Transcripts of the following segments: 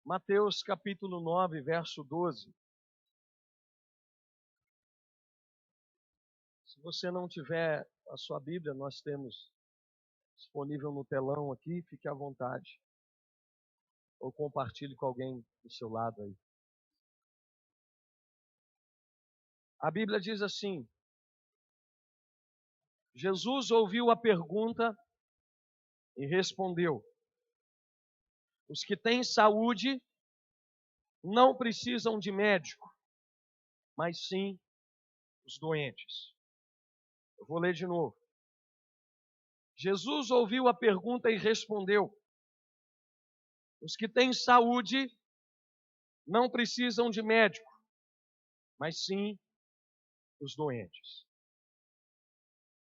Mateus capítulo 9, verso 12. Se você não tiver a sua Bíblia, nós temos disponível no telão aqui, fique à vontade. Ou compartilhe com alguém do seu lado aí. A Bíblia diz assim: Jesus ouviu a pergunta e respondeu: os que têm saúde não precisam de médico, mas sim os doentes. Eu vou ler de novo. Jesus ouviu a pergunta e respondeu: os que têm saúde não precisam de médico, mas sim os doentes.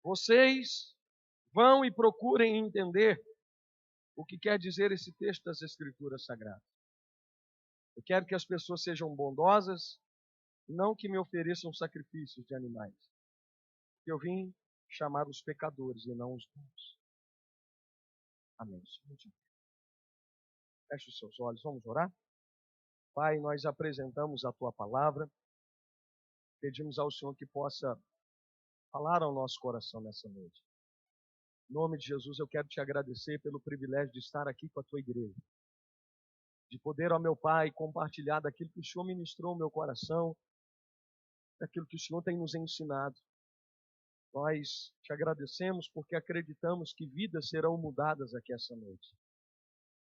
Vocês vão e procurem entender o que quer dizer esse texto das Escrituras Sagradas. Eu quero que as pessoas sejam bondosas, não que me ofereçam sacrifícios de animais. Eu vim chamar os pecadores e não os bons. Amém. Feche os seus olhos, vamos orar? Pai, nós apresentamos a Tua palavra, pedimos ao Senhor que possa falar ao nosso coração nessa noite. Em nome de Jesus, eu quero te agradecer pelo privilégio de estar aqui com a Tua igreja, de poder, ó meu Pai, compartilhar daquilo que o Senhor ministrou no meu coração, daquilo que o Senhor tem nos ensinado. Nós te agradecemos porque acreditamos que vidas serão mudadas aqui essa noite.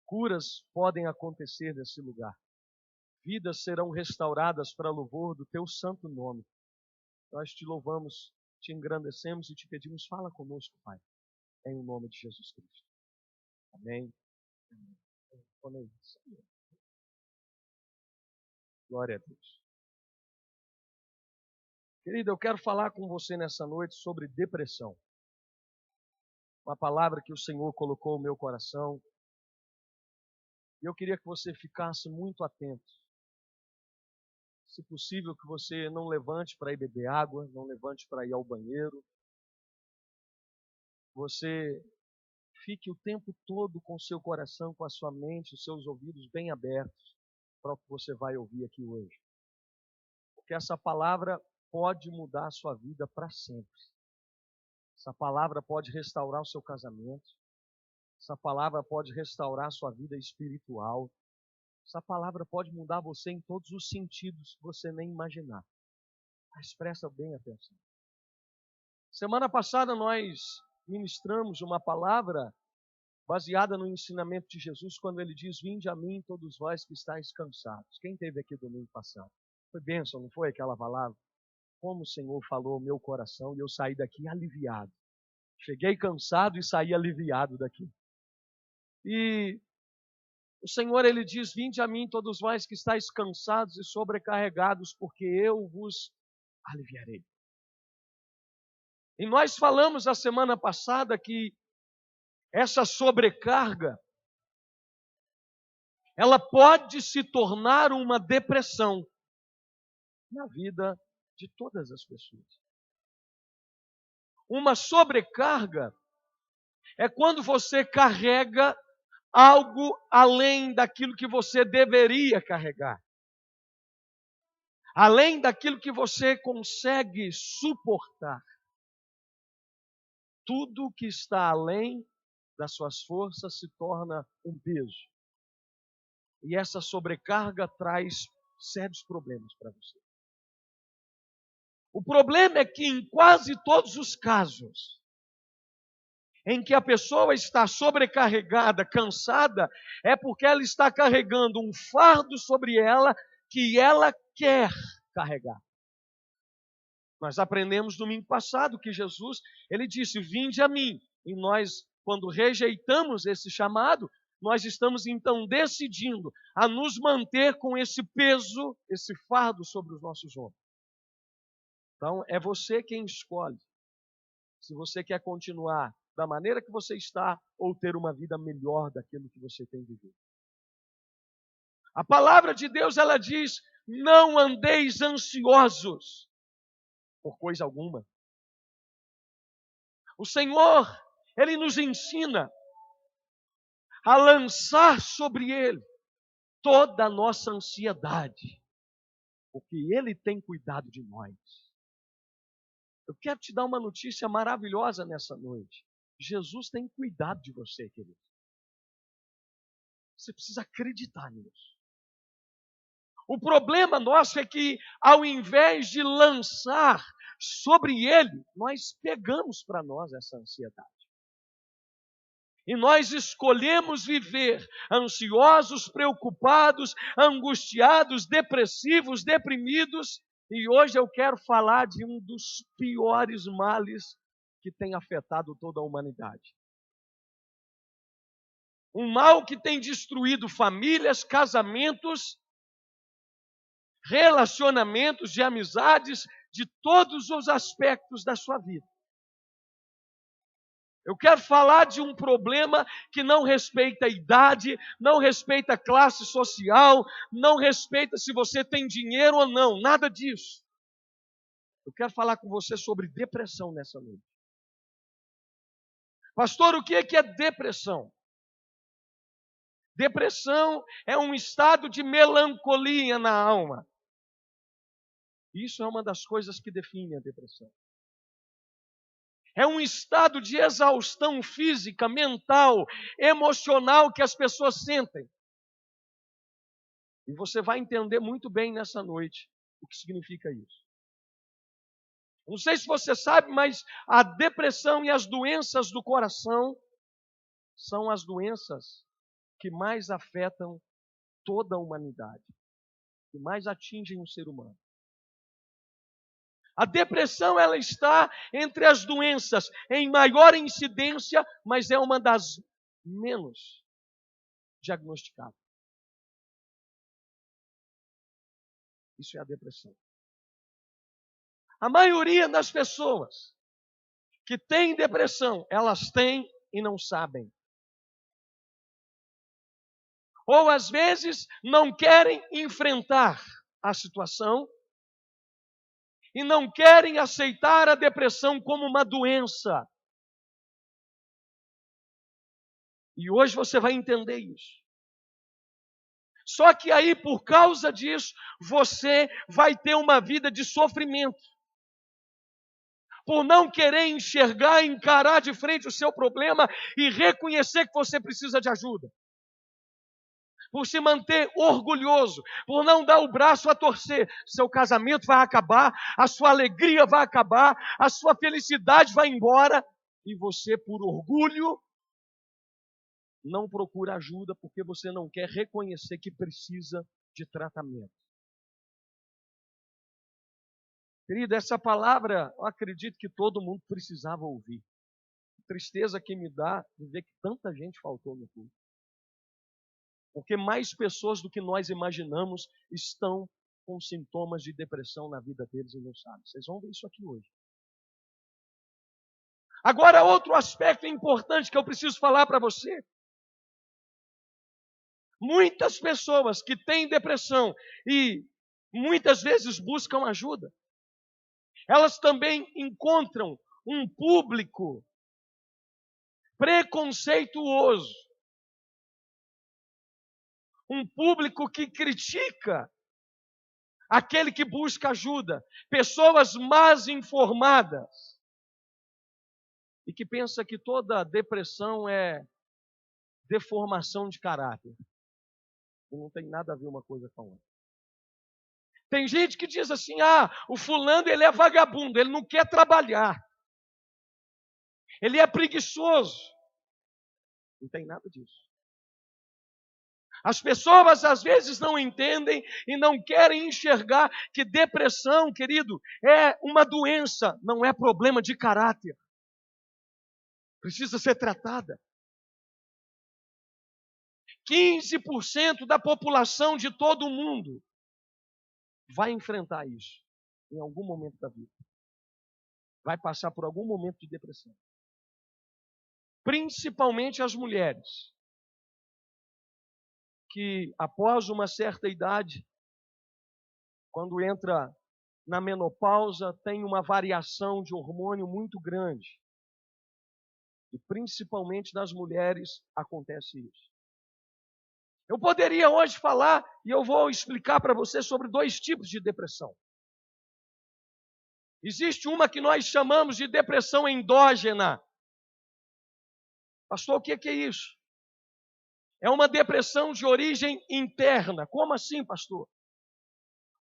Curas podem acontecer nesse lugar. Vidas serão restauradas para louvor do Teu santo nome. Nós te louvamos, te engrandecemos e te pedimos, fala conosco, Pai, em o nome de Jesus Cristo. Amém. Amém. Glória a Deus. Querido, eu quero falar com você nessa noite sobre depressão. Uma palavra que o Senhor colocou no meu coração. E eu queria que você ficasse muito atento. Se possível, que você não levante para ir beber água, não levante para ir ao banheiro. Você fique o tempo todo com o seu coração, com a sua mente, os seus ouvidos bem abertos para o que você vai ouvir aqui hoje. Porque essa palavra pode mudar a sua vida para sempre. Essa palavra pode restaurar o seu casamento. Essa palavra pode restaurar a sua vida espiritual. Essa palavra pode mudar você em todos os sentidos que você nem imaginar. Mas presta bem atenção. Semana passada nós ministramos uma palavra baseada no ensinamento de Jesus, quando ele diz: vinde a mim todos vós que estáis cansados. Quem esteve aqui domingo passado? Foi bênção, não foi aquela palavra? Como o Senhor falou ao meu coração e eu saí daqui aliviado. Cheguei cansado e saí aliviado daqui. E o Senhor, ele diz: vinde a mim todos vós que estáis cansados e sobrecarregados, porque eu vos aliviarei. E nós falamos a semana passada que essa sobrecarga, ela pode se tornar uma depressão na vida de todas as pessoas. Uma sobrecarga é quando você carrega algo além daquilo que você deveria carregar. Além daquilo que você consegue suportar. Tudo que está além das suas forças se torna um peso. E essa sobrecarga traz sérios problemas para você. O problema é que em quase todos os casos em que a pessoa está sobrecarregada, cansada, é porque ela está carregando um fardo sobre ela que ela quer carregar. Nós aprendemos domingo passado que Jesus, ele disse: vinde a mim. E nós, quando rejeitamos esse chamado, nós estamos então decidindo a nos manter com esse peso, esse fardo sobre os nossos ombros. Então, é você quem escolhe se você quer continuar da maneira que você está ou ter uma vida melhor daquilo que você tem vivido. A palavra de Deus, ela diz: não andeis ansiosos por coisa alguma. O Senhor, ele nos ensina a lançar sobre Ele toda a nossa ansiedade, porque Ele tem cuidado de nós. Eu quero te dar uma notícia maravilhosa nessa noite. Jesus tem cuidado de você, querido. Você precisa acreditar nisso. O problema nosso é que, ao invés de lançar sobre Ele, nós pegamos para nós essa ansiedade. E nós escolhemos viver ansiosos, preocupados, angustiados, depressivos, deprimidos. E hoje eu quero falar de um dos piores males que tem afetado toda a humanidade. Um mal que tem destruído famílias, casamentos, relacionamentos de amizades, de todos os aspectos da sua vida. Eu quero falar de um problema que não respeita a idade, não respeita a classe social, não respeita se você tem dinheiro ou não, nada disso. Eu quero falar com você sobre depressão nessa noite. Pastor, o que é depressão? Depressão é um estado de melancolia na alma. Isso é uma das coisas que define a depressão. É um estado de exaustão física, mental, emocional que as pessoas sentem. E você vai entender muito bem nessa noite o que significa isso. Não sei se você sabe, mas a depressão e as doenças do coração são as doenças que mais afetam toda a humanidade, que mais atingem o ser humano. A depressão, ela está entre as doenças em maior incidência, mas é uma das menos diagnosticadas. Isso é a depressão. A maioria das pessoas que têm depressão, elas têm e não sabem. Ou às vezes não querem enfrentar a situação e não querem aceitar a depressão como uma doença. E hoje você vai entender isso. Só que aí, por causa disso, você vai ter uma vida de sofrimento. Por não querer enxergar, encarar de frente o seu problema e reconhecer que você precisa de ajuda. Por se manter orgulhoso, por não dar o braço a torcer. Seu casamento vai acabar, a sua alegria vai acabar, a sua felicidade vai embora. E você, por orgulho, não procura ajuda porque você não quer reconhecer que precisa de tratamento. Querido, essa palavra, eu acredito que todo mundo precisava ouvir. Tristeza que me dá de ver que tanta gente faltou no culto. Porque mais pessoas do que nós imaginamos estão com sintomas de depressão na vida deles e não sabem. Vocês vão ver isso aqui hoje. Agora, outro aspecto importante que eu preciso falar para você. Muitas pessoas que têm depressão e muitas vezes buscam ajuda, elas também encontram um público preconceituoso, um público que critica aquele que busca ajuda, pessoas mal informadas e que pensa que toda depressão é deformação de caráter. E não tem nada a ver uma coisa com a outra. Tem gente que diz assim, o fulano ele é vagabundo, ele não quer trabalhar. Ele é preguiçoso. Não tem nada disso. As pessoas às vezes não entendem e não querem enxergar que depressão, querido, é uma doença, não é problema de caráter. Precisa ser tratada. 15% da população de todo o mundo vai enfrentar isso em algum momento da vida. Vai passar por algum momento de depressão. Principalmente as mulheres, que após uma certa idade, quando entra na menopausa, tem uma variação de hormônio muito grande. E principalmente nas mulheres acontece isso. Eu poderia hoje falar, e eu vou explicar para você sobre 2 tipos de depressão. Existe uma que nós chamamos de depressão endógena. Pastor, o que é isso? É uma depressão de origem interna. Como assim, pastor?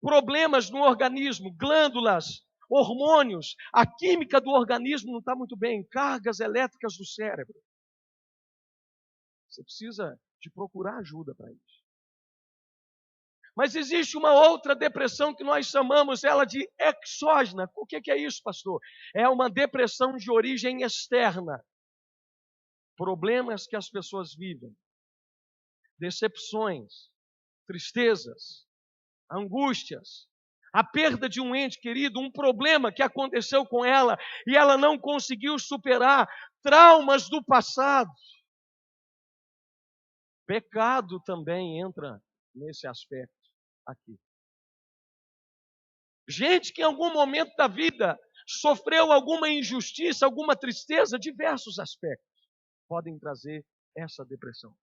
Problemas no organismo, glândulas, hormônios, a química do organismo não está muito bem, cargas elétricas do cérebro. Você precisa de procurar ajuda para isso. Mas existe uma outra depressão que nós chamamos ela de exógena. O que é isso, pastor? É uma depressão de origem externa. Problemas que as pessoas vivem, decepções, tristezas, angústias, a perda de um ente querido, um problema que aconteceu com ela e ela não conseguiu superar, traumas do passado. Pecado também entra nesse aspecto aqui. Gente que em algum momento da vida sofreu alguma injustiça, alguma tristeza, diversos aspectos podem trazer essa depressão.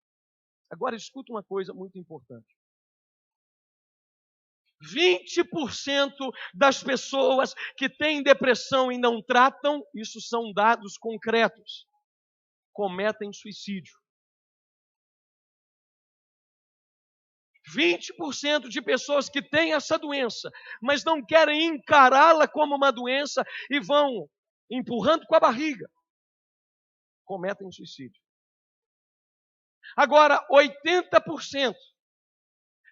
Agora escuta uma coisa muito importante. 20% das pessoas que têm depressão e não tratam, isso são dados concretos, cometem suicídio. 20% de pessoas que têm essa doença, mas não querem encará-la como uma doença e vão empurrando com a barriga, cometem suicídio. Agora, 80%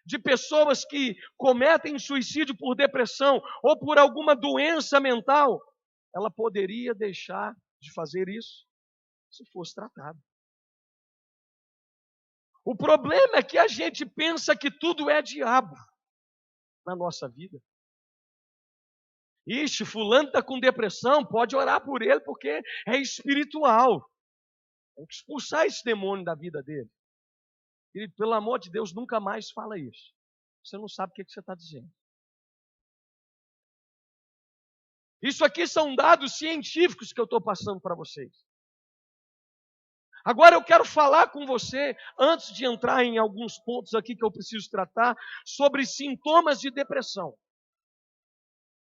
de pessoas que cometem suicídio por depressão ou por alguma doença mental, ela poderia deixar de fazer isso se fosse tratada. O problema é que a gente pensa que tudo é diabo na nossa vida. Ixi, fulano está com depressão, pode orar por ele porque é espiritual. Tem que expulsar esse demônio da vida dele. Querido, pelo amor de Deus, nunca mais fala isso. Você não sabe o que você está dizendo. Isso aqui são dados científicos que eu estou passando para vocês. Agora eu quero falar com você, antes de entrar em alguns pontos aqui que eu preciso tratar, sobre sintomas de depressão.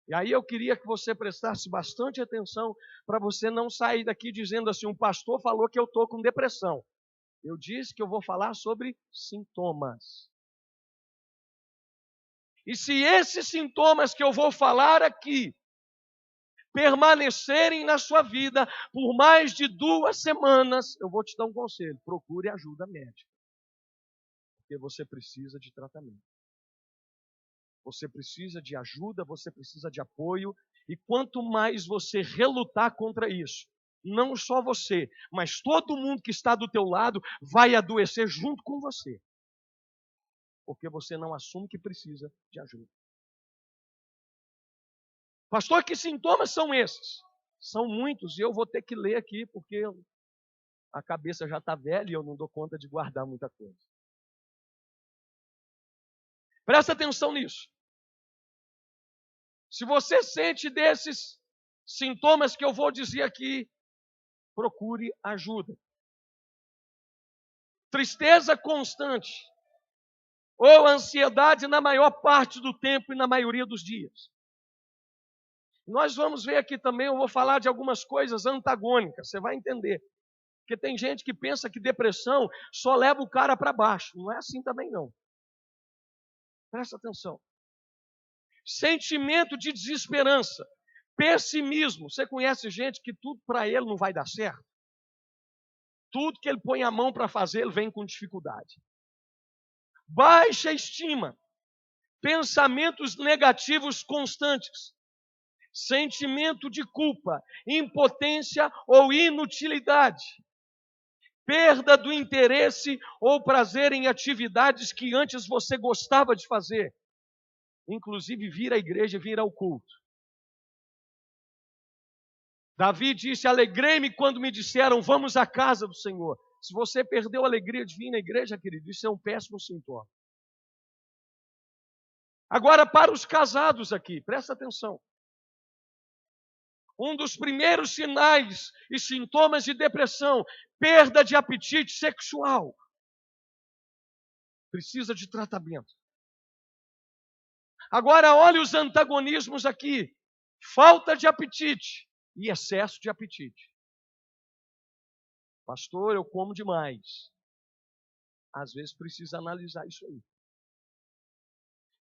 E aí eu queria que você prestasse bastante atenção para você não sair daqui dizendo assim, um pastor falou que eu estou com depressão. Eu disse que eu vou falar sobre sintomas. E se esses sintomas que eu vou falar aqui permanecerem na sua vida por mais de 2 semanas, eu vou te dar um conselho, procure ajuda médica. Porque você precisa de tratamento. Você precisa de ajuda, você precisa de apoio, e quanto mais você relutar contra isso, não só você, mas todo mundo que está do teu lado vai adoecer junto com você. Porque você não assume que precisa de ajuda. Pastor, que sintomas são esses? São muitos, e eu vou ter que ler aqui, porque a cabeça já está velha e eu não dou conta de guardar muita coisa. Presta atenção nisso. Se você sente desses sintomas que eu vou dizer aqui, procure ajuda. Tristeza constante ou ansiedade na maior parte do tempo e na maioria dos dias. Nós vamos ver aqui também, eu vou falar de algumas coisas antagônicas, você vai entender. Porque tem gente que pensa que depressão só leva o cara para baixo. Não é assim também não. Presta atenção. Sentimento de desesperança, pessimismo. Você conhece gente que tudo para ele não vai dar certo? Tudo que ele põe a mão para fazer, ele vem com dificuldade. Baixa estima, pensamentos negativos constantes, sentimento de culpa, impotência ou inutilidade, perda do interesse ou prazer em atividades que antes você gostava de fazer, inclusive vir à igreja, vir ao culto. Davi disse, alegrei-me quando me disseram, vamos à casa do Senhor. Se você perdeu a alegria de vir na igreja, querido, isso é um péssimo sintoma. Agora, para os casados aqui, presta atenção. Um dos primeiros sinais e sintomas de depressão, perda de apetite sexual. Precisa de tratamento. Agora, olha os antagonismos aqui. Falta de apetite e excesso de apetite. Pastor, eu como demais. Às vezes precisa analisar isso aí.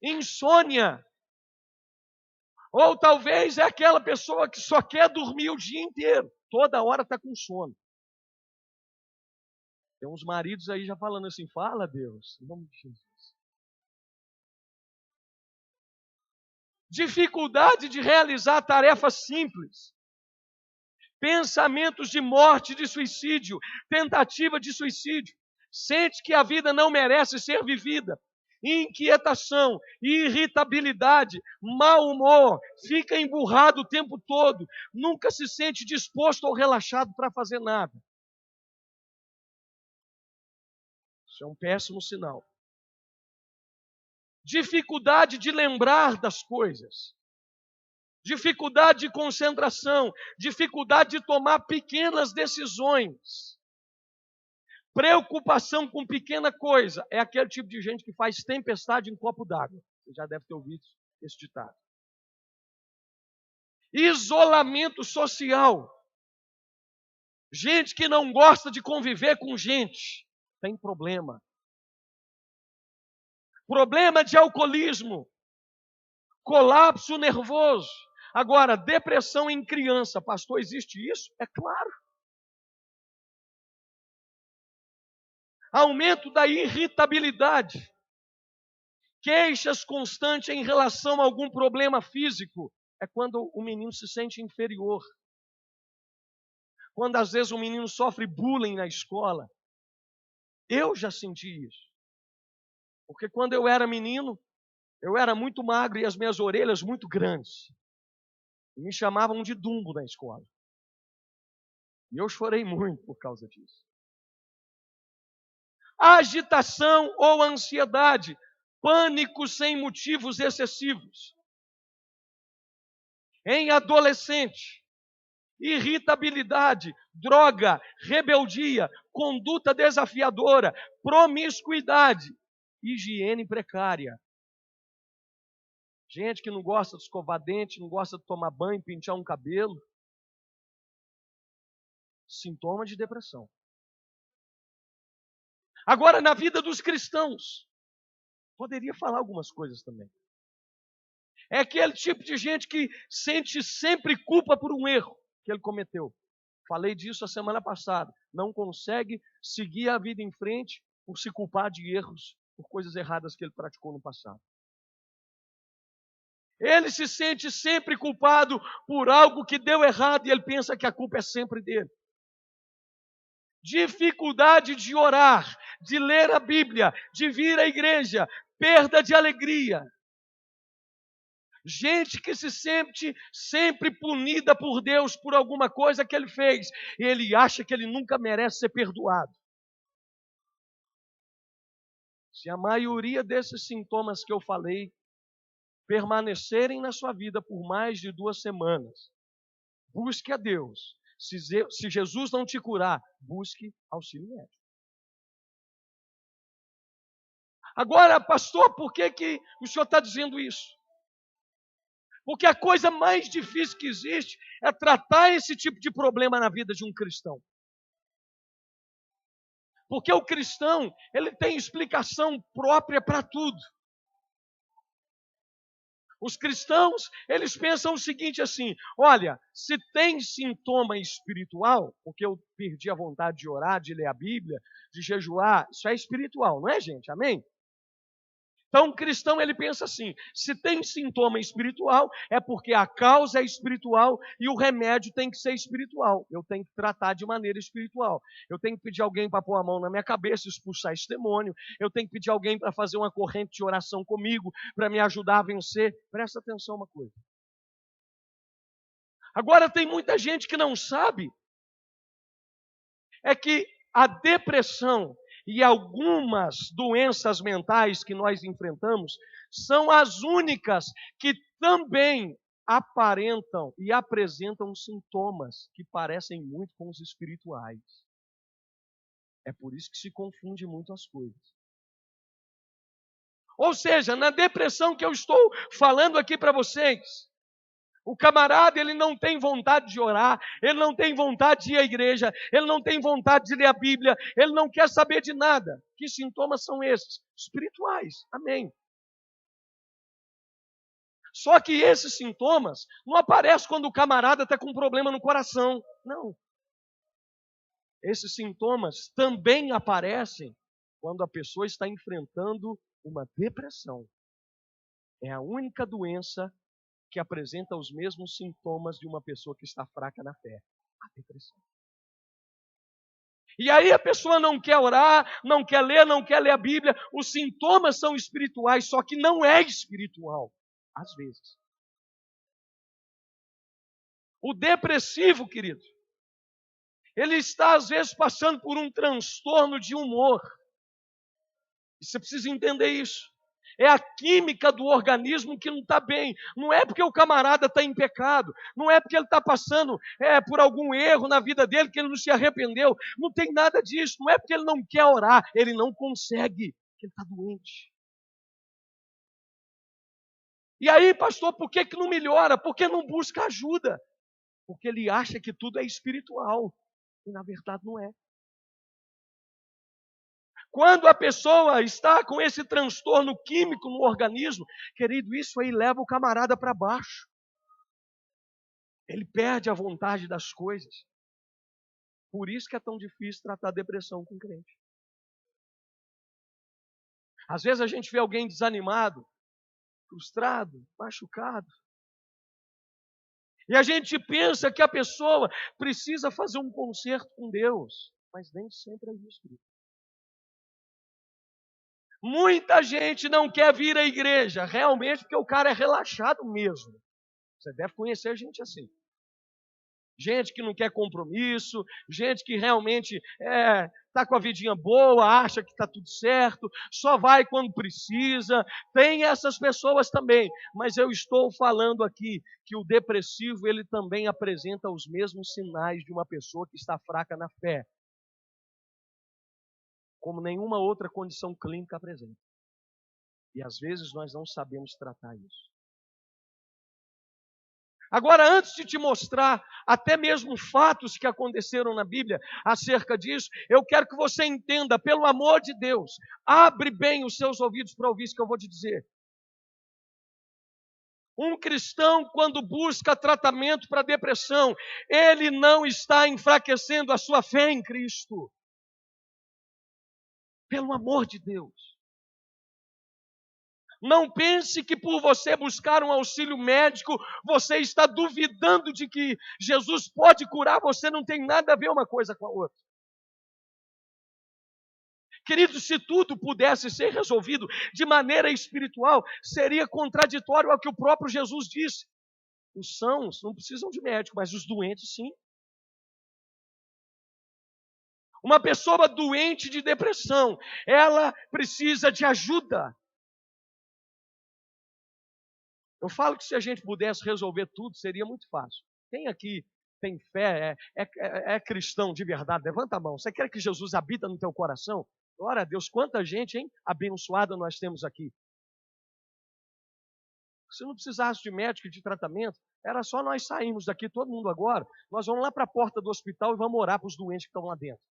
Insônia. Ou talvez é aquela pessoa que só quer dormir o dia inteiro. Toda hora está com sono. Tem uns maridos aí já falando assim, fala Deus, em nome de Jesus. Dificuldade de realizar tarefas simples. Pensamentos de morte, de suicídio, tentativa de suicídio. Sente que a vida não merece ser vivida. Inquietação, irritabilidade, mau humor, fica emburrado o tempo todo, nunca se sente disposto ou relaxado para fazer nada. Isso é um péssimo sinal. Dificuldade de lembrar das coisas. Dificuldade de concentração, dificuldade de tomar pequenas decisões. Preocupação com pequena coisa. É aquele tipo de gente que faz tempestade em copo d'água. Você já deve ter ouvido esse ditado. Isolamento social. Gente que não gosta de conviver com gente. Tem problema. Problema de alcoolismo. Colapso nervoso. Agora, depressão em criança. Pastor, existe isso? É claro. Aumento da irritabilidade. Queixas constantes em relação a algum problema físico. É quando o menino se sente inferior. Quando às vezes o menino sofre bullying na escola. Eu já senti isso. Porque quando eu era menino, eu era muito magro e as minhas orelhas muito grandes. E me chamavam de Dumbo na escola. E eu chorei muito por causa disso. Agitação ou ansiedade. Pânico sem motivos excessivos. Em adolescente. Irritabilidade, droga, rebeldia, conduta desafiadora, promiscuidade, higiene precária. Gente que não gosta de escovar dente, não gosta de tomar banho, pentear um cabelo. Sintoma de depressão. Agora, na vida dos cristãos, poderia falar algumas coisas também. É aquele tipo de gente que sente sempre culpa por um erro que ele cometeu. Falei disso a semana passada. Não consegue seguir a vida em frente por se culpar de erros, por coisas erradas que ele praticou no passado. Ele se sente sempre culpado por algo que deu errado e ele pensa que a culpa é sempre dele. Dificuldade de orar, de ler a Bíblia, de vir à igreja, perda de alegria. Gente que se sente sempre punida por Deus por alguma coisa que ele fez. E ele acha que ele nunca merece ser perdoado. Se a maioria desses sintomas que eu falei permanecerem na sua vida por mais de 2 semanas, busque a Deus. Se Jesus não te curar, busque auxílio médico. Agora, pastor, por que o senhor está dizendo isso? Porque a coisa mais difícil que existe é tratar esse tipo de problema na vida de um cristão. Porque o cristão, ele tem explicação própria para tudo. Os cristãos, eles pensam o seguinte assim, olha, se tem sintoma espiritual, porque eu perdi a vontade de orar, de ler a Bíblia, de jejuar, isso é espiritual, não é, gente? Amém? Então, o cristão, ele pensa assim, se tem sintoma espiritual, é porque a causa é espiritual e o remédio tem que ser espiritual. Eu tenho que tratar de maneira espiritual. Eu tenho que pedir alguém para pôr a mão na minha cabeça, expulsar esse demônio. Eu tenho que pedir alguém para fazer uma corrente de oração comigo, para me ajudar a vencer. Presta atenção uma coisa. Agora, tem muita gente que não sabe, é que a depressão e algumas doenças mentais que nós enfrentamos são as únicas que também aparentam e apresentam sintomas que parecem muito com os espirituais. É por isso que se confunde muito as coisas. Ou seja, na depressão que eu estou falando aqui para vocês, o camarada, ele não tem vontade de orar, ele não tem vontade de ir à igreja, ele não tem vontade de ler a Bíblia, ele não quer saber de nada. Que sintomas são esses? Espirituais. Amém. Só que esses sintomas não aparecem quando o camarada está com um problema no coração. Não. Esses sintomas também aparecem quando a pessoa está enfrentando uma depressão. É a única doença que apresenta os mesmos sintomas de uma pessoa que está fraca na fé, a depressão. E aí a pessoa não quer orar, não quer ler a Bíblia, os sintomas são espirituais, só que não é espiritual, às vezes. O depressivo, querido, ele está às vezes passando por um transtorno de humor. E você precisa entender isso. É a química do organismo que não está bem. Não é porque o camarada está em pecado. Não é porque ele está passando por algum erro na vida dele que ele não se arrependeu. Não tem nada disso. Não é porque ele não quer orar. Ele não consegue. Porque ele está doente. E aí, pastor, por que não melhora? Porque não busca ajuda. Porque ele acha que tudo é espiritual. E na verdade não é. Quando a pessoa está com esse transtorno químico no organismo, querido, isso aí leva o camarada para baixo. Ele perde a vontade das coisas. Por isso que é tão difícil tratar depressão com crente. Às vezes a gente vê alguém desanimado, frustrado, machucado. E a gente pensa que a pessoa precisa fazer um concerto com Deus. Mas nem sempre é isso, querido. Muita gente não quer vir à igreja, realmente, porque o cara é relaxado mesmo. Você deve conhecer gente assim. Gente que não quer compromisso, gente que realmente está com a vidinha boa, acha que está tudo certo, só vai quando precisa. Tem essas pessoas também, mas eu estou falando aqui que o depressivo, ele também apresenta os mesmos sinais de uma pessoa que está fraca na fé, como nenhuma outra condição clínica apresenta. E às vezes nós não sabemos tratar isso. Agora, antes de te mostrar até mesmo fatos que aconteceram na Bíblia acerca disso, eu quero que você entenda, pelo amor de Deus, abre bem os seus ouvidos para ouvir isso que eu vou te dizer. Um cristão, quando busca tratamento para depressão, ele não está enfraquecendo a sua fé em Cristo. Pelo amor de Deus. Não pense que por você buscar um auxílio médico, você está duvidando de que Jesus pode curar você. Não tem nada a ver uma coisa com a outra. Querido, se tudo pudesse ser resolvido de maneira espiritual, seria contraditório ao que o próprio Jesus disse. Os sãos não precisam de médico, mas os doentes sim. Uma pessoa doente de depressão, ela precisa de ajuda. Eu falo que se a gente pudesse resolver tudo, seria muito fácil. Quem aqui tem fé, é cristão de verdade? Levanta a mão. Você quer que Jesus habita no teu coração? Glória a Deus, quanta gente, hein, abençoada nós temos aqui. Se não precisasse de médico e de tratamento, era só nós sairmos daqui, todo mundo agora, nós vamos lá para a porta do hospital e vamos orar para os doentes que estão lá dentro.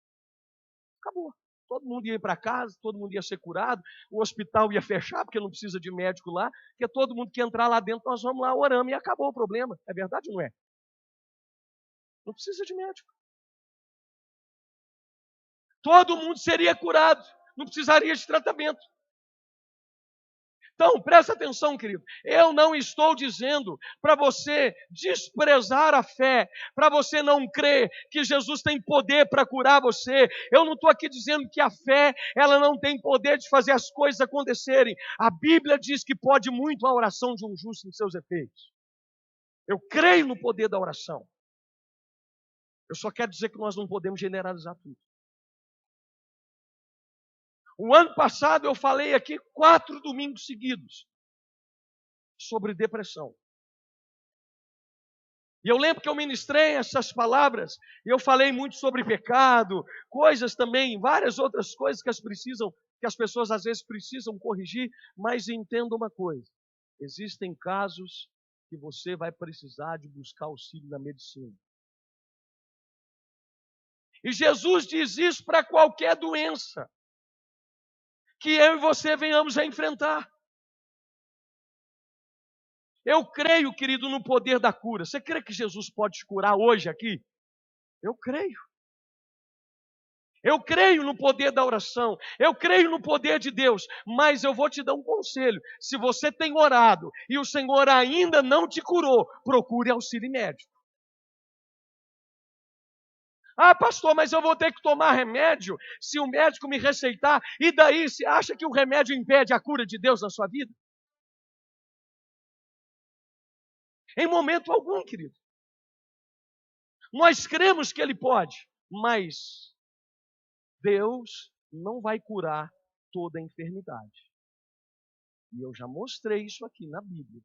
Acabou. Todo mundo ia para casa, todo mundo ia ser curado, o hospital ia fechar, porque não precisa de médico lá, porque todo mundo que entrar lá dentro, nós vamos lá, oramos e acabou o problema. É verdade ou não é? Não precisa de médico. Todo mundo seria curado, não precisaria de tratamento. Então, presta atenção, querido. Eu não estou dizendo para você desprezar a fé, para você não crer que Jesus tem poder para curar você. Eu não estou aqui dizendo que a fé, ela não tem poder de fazer as coisas acontecerem. A Bíblia diz que pode muito a oração de um justo em seus efeitos. Eu creio no poder da oração. Eu só quero dizer que nós não podemos generalizar tudo. O ano passado eu falei aqui 4 domingos seguidos sobre depressão. E eu lembro que eu ministrei essas palavras, e eu falei muito sobre pecado, coisas também, várias outras coisas que as pessoas às vezes precisam corrigir, mas entenda uma coisa: existem casos que você vai precisar de buscar auxílio na medicina. E Jesus diz isso para qualquer doença que eu e você venhamos a enfrentar. Eu creio, querido, no poder da cura. Você crê que Jesus pode te curar hoje aqui? Eu creio. Eu creio no poder da oração, eu creio no poder de Deus, mas eu vou te dar um conselho: se você tem orado e o Senhor ainda não te curou, procure auxílio médico. Ah, pastor, mas eu vou ter que tomar remédio se o médico me receitar, e daí? Você acha que o remédio impede a cura de Deus na sua vida? Em momento algum, querido. Nós cremos que Ele pode, mas Deus não vai curar toda a enfermidade. E eu já mostrei isso aqui na Bíblia,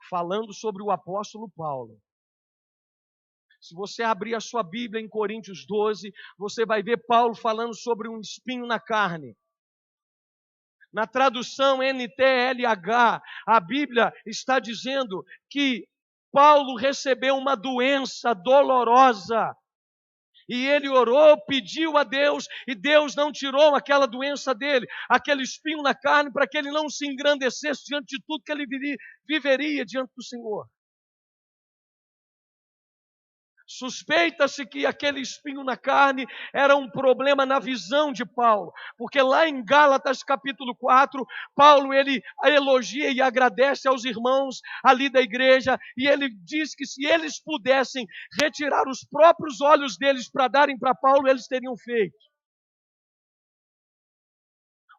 falando sobre o apóstolo Paulo. Se você abrir a sua Bíblia em Coríntios 12, você vai ver Paulo falando sobre um espinho na carne. Na tradução NTLH, a Bíblia está dizendo que Paulo recebeu uma doença dolorosa. E ele orou, pediu a Deus, e Deus não tirou aquela doença dele, aquele espinho na carne, para que ele não se engrandecesse diante de tudo que ele viveria diante do Senhor. Suspeita-se que aquele espinho na carne era um problema na visão de Paulo, porque lá em Gálatas capítulo 4, Paulo ele elogia e agradece aos irmãos ali da igreja, e ele diz que se eles pudessem retirar os próprios olhos deles para darem para Paulo, eles teriam feito.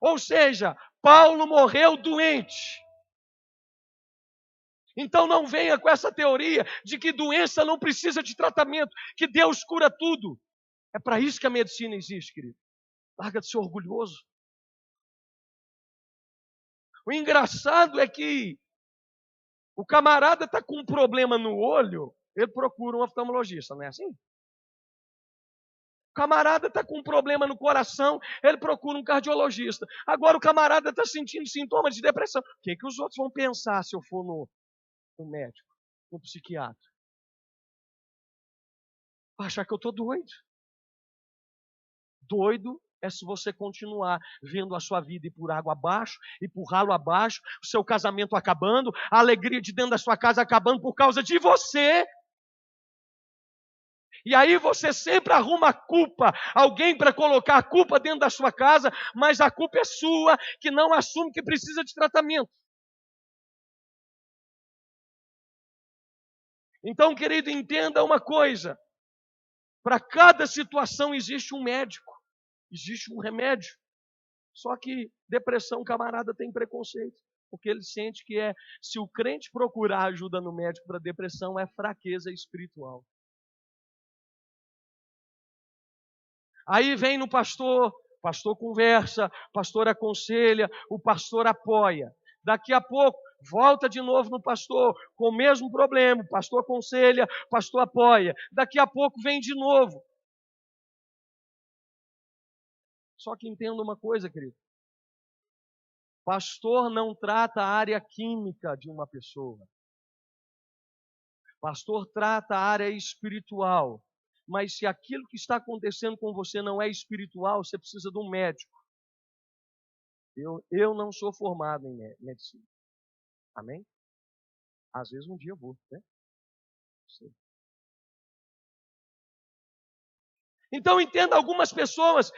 Ou seja, Paulo morreu doente. Então não venha com essa teoria de que doença não precisa de tratamento, que Deus cura tudo. É para isso que a medicina existe, querido. Larga de ser orgulhoso. O engraçado é que o camarada está com um problema no olho, ele procura um oftalmologista, não é assim? O camarada está com um problema no coração, ele procura um cardiologista. Agora o camarada está sentindo sintomas de depressão. O que os outros vão pensar se eu for no médico, no psiquiatra? Vai achar que eu estou doido. Doido é se você continuar vendo a sua vida ir por água abaixo, e por ralo abaixo, o seu casamento acabando, a alegria de dentro da sua casa acabando por causa de você. E aí você sempre arruma a culpa, alguém para colocar a culpa dentro da sua casa, mas a culpa é sua, que não assume que precisa de tratamento. Então, querido, entenda uma coisa: para cada situação existe um médico, existe um remédio. Só que depressão, camarada, tem preconceito, porque ele sente que se o crente procurar ajuda no médico para depressão, é fraqueza espiritual. Aí vem no pastor conversa, pastor aconselha, o pastor apoia. Daqui a pouco, volta de novo no pastor, com o mesmo problema, o pastor aconselha, o pastor apoia. Daqui a pouco vem de novo. Só que entenda uma coisa, querido. Pastor não trata a área química de uma pessoa. Pastor trata a área espiritual. Mas se aquilo que está acontecendo com você não é espiritual, você precisa de um médico. Eu não sou formado em medicina. Amém? Às vezes um dia eu vou, né? Então entenda, algumas pessoas,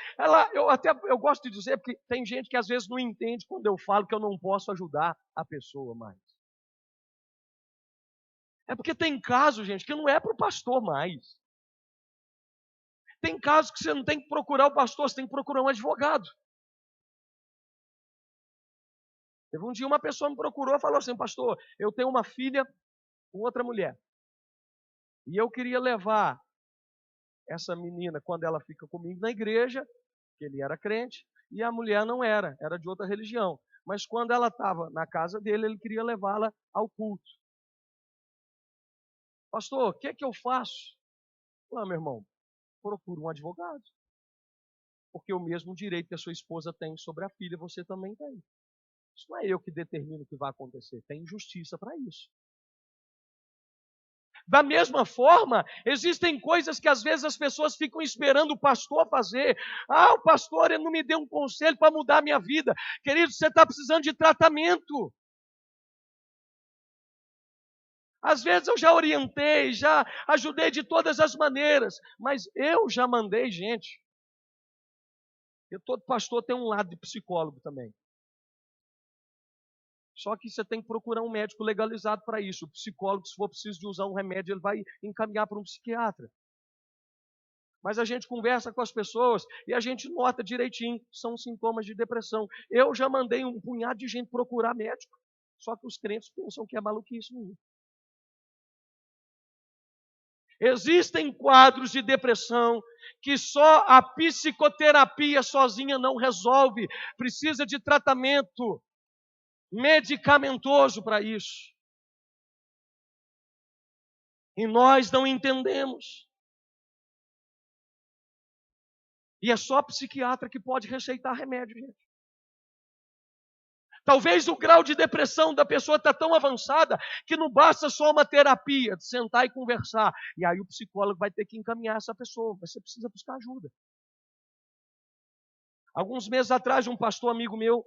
eu gosto de dizer, porque tem gente que às vezes não entende quando eu falo que eu não posso ajudar a pessoa mais. É porque tem casos, gente, que não é para o pastor mais. Tem casos que você não tem que procurar o pastor, você tem que procurar um advogado. Teve um dia uma pessoa me procurou e falou assim: pastor, eu tenho uma filha com outra mulher. E eu queria levar essa menina, quando ela fica comigo na igreja, que ele era crente, e a mulher não era de outra religião. Mas quando ela estava na casa dele, ele queria levá-la ao culto. Pastor, o que é que eu faço? Meu irmão, procura um advogado. Porque o mesmo direito que a sua esposa tem sobre a filha, você também tem. Isso não é eu que determino o que vai acontecer. Tem justiça para isso. Da mesma forma, existem coisas que às vezes as pessoas ficam esperando o pastor fazer. O pastor ele não me deu um conselho para mudar a minha vida. Querido, você está precisando de tratamento. Às vezes eu já orientei, já ajudei de todas as maneiras, mas eu já mandei gente. E todo pastor tem um lado de psicólogo também. Só que você tem que procurar um médico legalizado para isso. O psicólogo, se for preciso de usar um remédio, ele vai encaminhar para um psiquiatra. Mas a gente conversa com as pessoas e a gente nota direitinho que são sintomas de depressão. Eu já mandei um punhado de gente procurar médico. Só que os crentes pensam que é maluquice mesmo. Existem quadros de depressão que só a psicoterapia sozinha não resolve. Precisa de tratamento medicamentoso para isso. E nós não entendemos. E é só psiquiatra que pode receitar remédio, gente. Talvez o grau de depressão da pessoa está tão avançada que não basta só uma terapia, de sentar e conversar. E aí o psicólogo vai ter que encaminhar essa pessoa. Você precisa buscar ajuda. Alguns meses atrás, um pastor amigo meu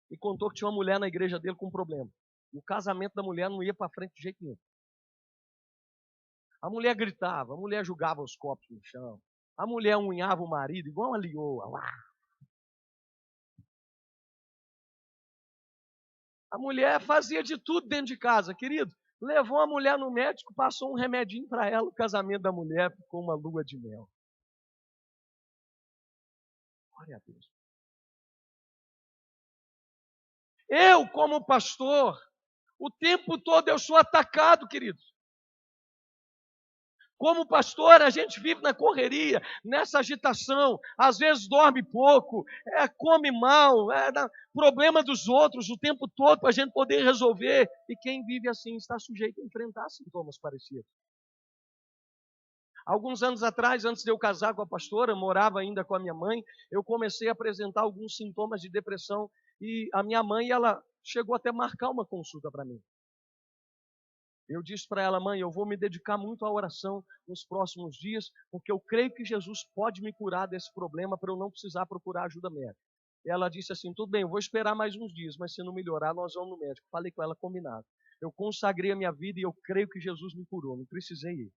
me contou que tinha uma mulher na igreja dele com um problema. E o casamento da mulher não ia para frente de jeito nenhum. A mulher gritava, a mulher jogava os copos no chão, a mulher unhava o marido igual uma lioa. A mulher fazia de tudo dentro de casa, querido. Levou a mulher no médico, passou um remedinho para ela, o casamento da mulher ficou uma lua de mel. Glória a Deus. Eu, como pastor, o tempo todo eu sou atacado, queridos. Como pastor, a gente vive na correria, nessa agitação, às vezes dorme pouco, come mal, problema dos outros o tempo todo para a gente poder resolver. E quem vive assim está sujeito a enfrentar sintomas parecidos. Alguns anos atrás, antes de eu casar com a pastora, eu morava ainda com a minha mãe, eu comecei a apresentar alguns sintomas de depressão e a minha mãe, ela chegou até a marcar uma consulta para mim. Eu disse para ela, mãe, eu vou me dedicar muito à oração nos próximos dias, porque eu creio que Jesus pode me curar desse problema para eu não precisar procurar ajuda médica. E ela disse assim, tudo bem, eu vou esperar mais uns dias, mas se não melhorar, nós vamos no médico. Falei com ela, combinado. Eu consagrei a minha vida e eu creio que Jesus me curou, não precisei ir.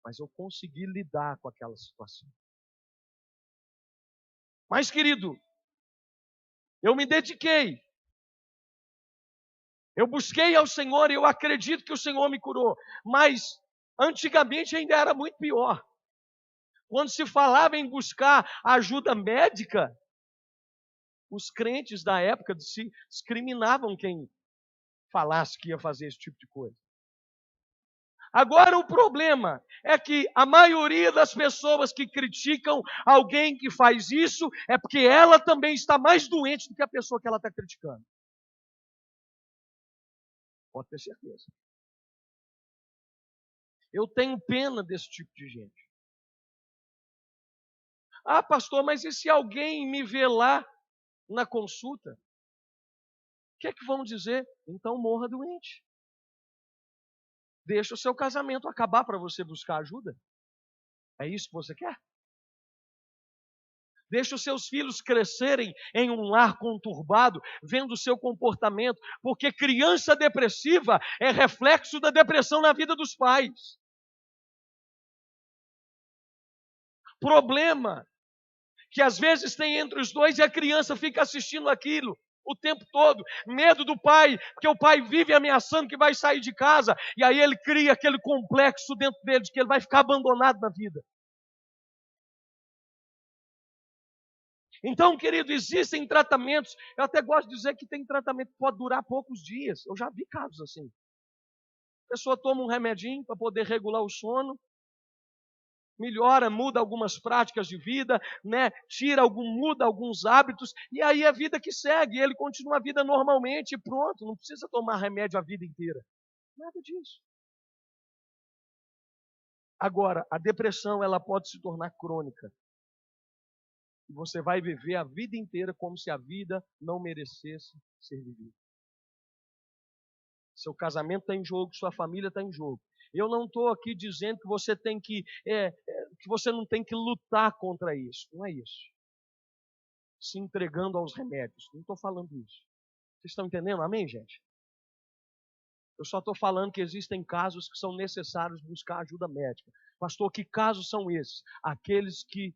Mas eu consegui lidar com aquela situação. Mas, querido, eu me dediquei. Eu busquei ao Senhor e eu acredito que o Senhor me curou. Mas antigamente ainda era muito pior. Quando se falava em buscar ajuda médica, os crentes da época discriminavam quem falasse que ia fazer esse tipo de coisa. Agora o problema é que a maioria das pessoas que criticam alguém que faz isso é porque ela também está mais doente do que a pessoa que ela está criticando. Pode ter certeza. Eu tenho pena desse tipo de gente. Pastor, mas e se alguém me vê lá na consulta? O que é que vão dizer? Então morra doente. Deixa o seu casamento acabar para você buscar ajuda. É isso que você quer? Deixa os seus filhos crescerem em um lar conturbado, vendo o seu comportamento, porque criança depressiva é reflexo da depressão na vida dos pais. Problema que às vezes tem entre os dois e a criança fica assistindo aquilo o tempo todo. Medo do pai, porque o pai vive ameaçando que vai sair de casa, e aí ele cria aquele complexo dentro dele de que ele vai ficar abandonado na vida. Então, querido, existem tratamentos, eu até gosto de dizer que tem tratamento que pode durar poucos dias. Eu já vi casos assim. A pessoa toma um remedinho para poder regular o sono, melhora, muda algumas práticas de vida, muda alguns hábitos, e aí a vida que segue, ele continua a vida normalmente e pronto, não precisa tomar remédio a vida inteira. Nada disso. Agora, a depressão, ela pode se tornar crônica. E você vai viver a vida inteira como se a vida não merecesse ser vivida. Seu casamento está em jogo, sua família está em jogo. Eu não estou aqui dizendo que você tem que você não tem que lutar contra isso. Não é isso. Se entregando aos remédios. Não estou falando isso. Vocês estão entendendo? Amém, gente? Eu só estou falando que existem casos que são necessários buscar ajuda médica. Pastor, que casos são esses? Aqueles que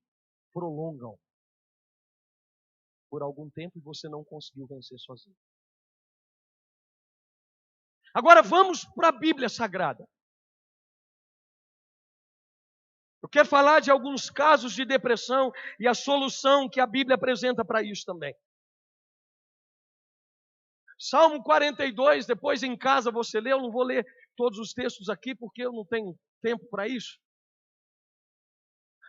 prolongam por algum tempo e você não conseguiu vencer sozinho. Agora vamos para a Bíblia Sagrada. Eu quero falar de alguns casos de depressão e a solução que a Bíblia apresenta para isso também. Salmo 42, depois em casa você lê, eu não vou ler todos os textos aqui porque eu não tenho tempo para isso.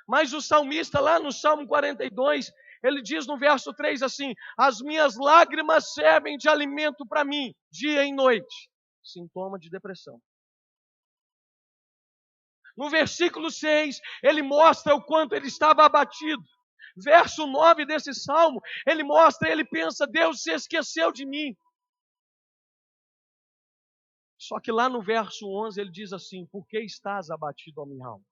Mas o salmista lá no Salmo 42, ele diz no verso 3 assim: as minhas lágrimas servem de alimento para mim, dia e noite. Sintoma de depressão. No versículo 6, ele mostra o quanto ele estava abatido. Verso 9 desse salmo, ele mostra, ele pensa, Deus se esqueceu de mim. Só que lá no verso 11 ele diz assim: por que estás abatido, ó minha alma?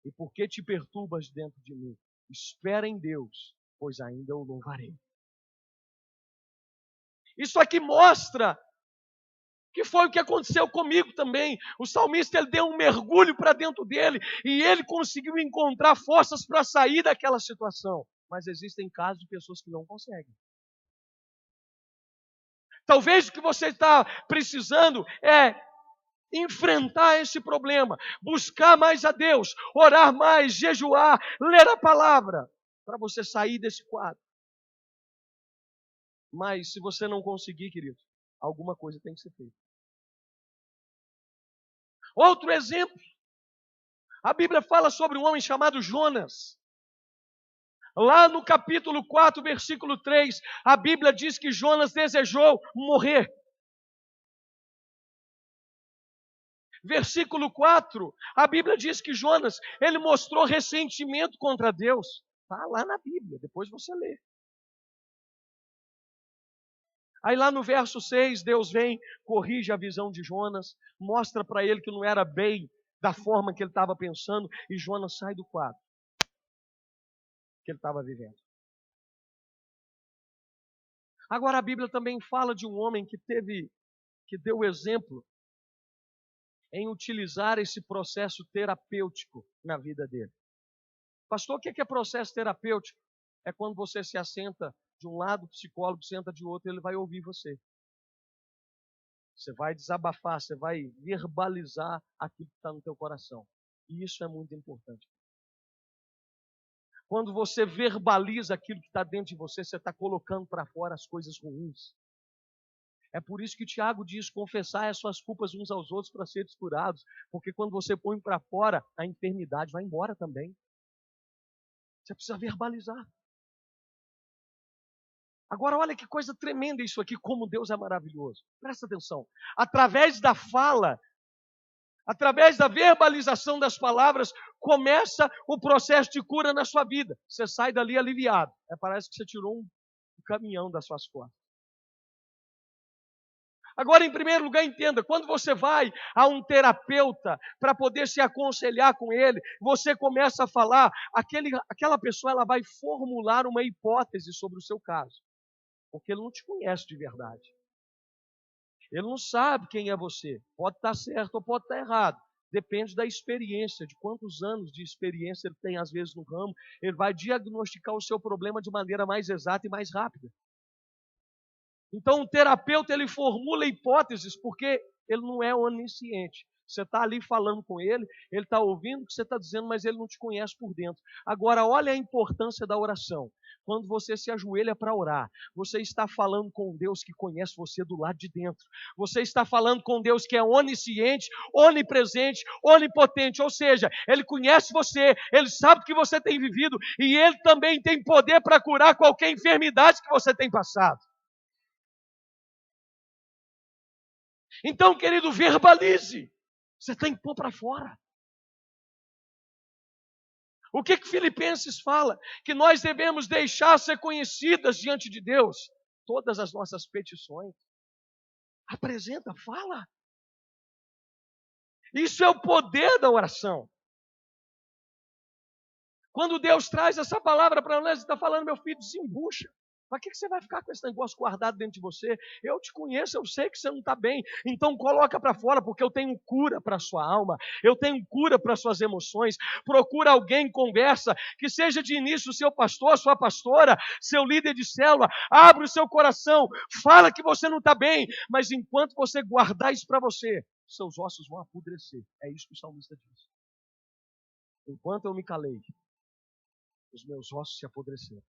E por que te perturbas dentro de mim? Espera em Deus, pois ainda o louvarei. Isso aqui mostra que foi o que aconteceu comigo também. O salmista ele deu um mergulho para dentro dele e ele conseguiu encontrar forças para sair daquela situação. Mas existem casos de pessoas que não conseguem. Talvez o que você está precisando é enfrentar esse problema, buscar mais a Deus, orar mais, jejuar, ler a palavra, para você sair desse quadro. Mas se você não conseguir, querido, alguma coisa tem que ser feita. Outro exemplo, a Bíblia fala sobre um homem chamado Jonas. Lá no capítulo 4, versículo 3, a Bíblia diz que Jonas desejou morrer. Versículo 4, a Bíblia diz que Jonas, ele mostrou ressentimento contra Deus. Está lá na Bíblia, depois você lê. Aí lá no verso 6, Deus vem, corrige a visão de Jonas, mostra para ele que não era bem da forma que ele estava pensando, e Jonas sai do quadro que ele estava vivendo. Agora a Bíblia também fala de um homem que deu exemplo em utilizar esse processo terapêutico na vida dele. Pastor, o que é processo terapêutico? É quando você se assenta de um lado, o psicólogo senta de outro, ele vai ouvir você. Você vai desabafar, você vai verbalizar aquilo que está no teu coração. E isso é muito importante. Quando você verbaliza aquilo que está dentro de você, você está colocando para fora as coisas ruins. É por isso que Tiago diz, confessai as suas culpas uns aos outros para serem curados. Porque quando você põe para fora, a enfermidade vai embora também. Você precisa verbalizar. Agora olha que coisa tremenda isso aqui, como Deus é maravilhoso. Presta atenção. Através da fala, através da verbalização das palavras, começa o processo de cura na sua vida. Você sai dali aliviado. Parece que você tirou um caminhão das suas costas. Agora, em primeiro lugar, entenda, quando você vai a um terapeuta para poder se aconselhar com ele, você começa a falar, aquela pessoa ela vai formular uma hipótese sobre o seu caso. Porque ele não te conhece de verdade. Ele não sabe quem é você. Pode estar certo ou pode estar errado. Depende da experiência, de quantos anos de experiência ele tem, às vezes, no ramo. Ele vai diagnosticar o seu problema de maneira mais exata e mais rápida. Então, o terapeuta, ele formula hipóteses porque ele não é onisciente. Você está ali falando com ele, ele está ouvindo o que você está dizendo, mas ele não te conhece por dentro. Agora, olha a importância da oração. Quando você se ajoelha para orar, você está falando com Deus que conhece você do lado de dentro. Você está falando com Deus que é onisciente, onipresente, onipotente. Ou seja, Ele conhece você, Ele sabe o que você tem vivido e Ele também tem poder para curar qualquer enfermidade que você tem passado. Então, querido, verbalize. Você tem que pôr para fora. O que Filipenses fala? Que nós devemos deixar ser conhecidas diante de Deus todas as nossas petições. Apresenta, fala. Isso é o poder da oração. Quando Deus traz essa palavra para nós, Ele está falando, meu filho, desembucha. Para que você vai ficar com esse negócio guardado dentro de você? Eu te conheço, eu sei que você não está bem. Então coloca para fora, porque eu tenho cura para a sua alma. Eu tenho cura para as suas emoções. Procura alguém, conversa, que seja de início o seu pastor, sua pastora, seu líder de célula. Abre o seu coração, fala que você não está bem. Mas enquanto você guardar isso para você, seus ossos vão apodrecer. É isso que o salmista diz. Enquanto eu me calei, os meus ossos se apodreceram.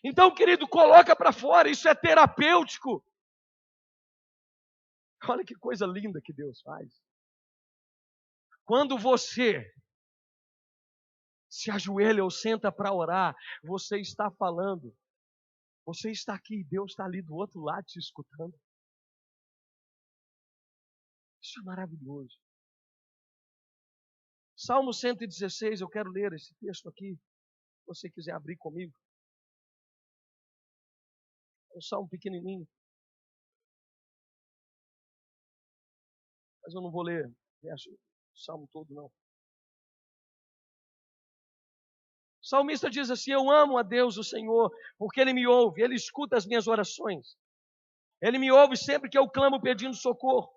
Então, querido, coloca para fora, isso é terapêutico. Olha que coisa linda que Deus faz. Quando você se ajoelha ou senta para orar, você está falando, você está aqui, Deus está ali do outro lado te escutando. Isso é maravilhoso. Salmo 116, eu quero ler esse texto aqui, se você quiser abrir comigo. É um salmo pequenininho. Mas eu não vou ler o salmo todo, não. O salmista diz assim, eu amo a Deus, o Senhor, porque Ele me ouve, Ele escuta as minhas orações. Ele me ouve sempre que eu clamo pedindo socorro.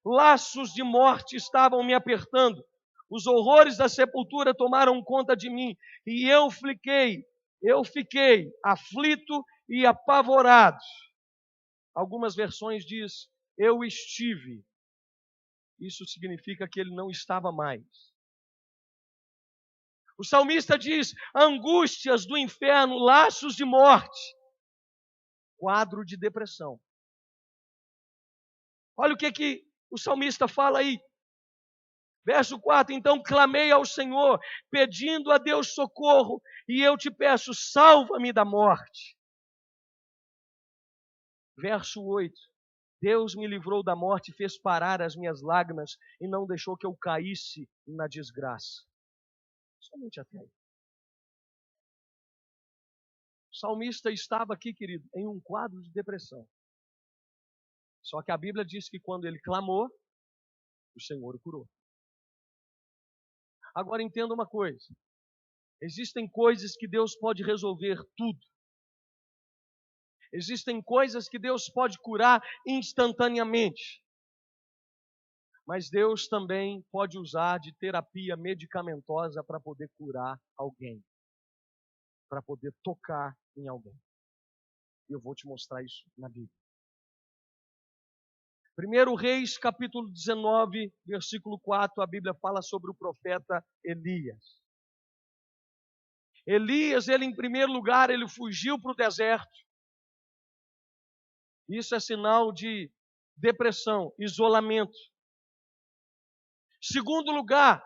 Laços de morte estavam me apertando. Os horrores da sepultura tomaram conta de mim. E eu fiquei aflito e apavorado. Algumas versões diz, eu estive. Isso significa que ele não estava mais. O salmista diz, angústias do inferno, laços de morte. Quadro de depressão. Olha o que o salmista fala aí. Verso 4, então clamei ao Senhor, pedindo a Deus socorro, e eu te peço, salva-me da morte. Verso 8, Deus me livrou da morte, fez parar as minhas lágrimas, e não deixou que eu caísse na desgraça. Somente até aí. O salmista estava aqui, querido, em um quadro de depressão. Só que a Bíblia diz que quando ele clamou, o Senhor o curou. Agora entenda uma coisa. Existem coisas que Deus pode resolver tudo. Existem coisas que Deus pode curar instantaneamente. Mas Deus também pode usar de terapia medicamentosa para poder curar alguém. Para poder tocar em alguém. E eu vou te mostrar isso na Bíblia. 1 Reis, capítulo 19, versículo 4, a Bíblia fala sobre o profeta Elias. Elias, ele em primeiro lugar, ele fugiu para o deserto. Isso é sinal de depressão, isolamento. Segundo lugar,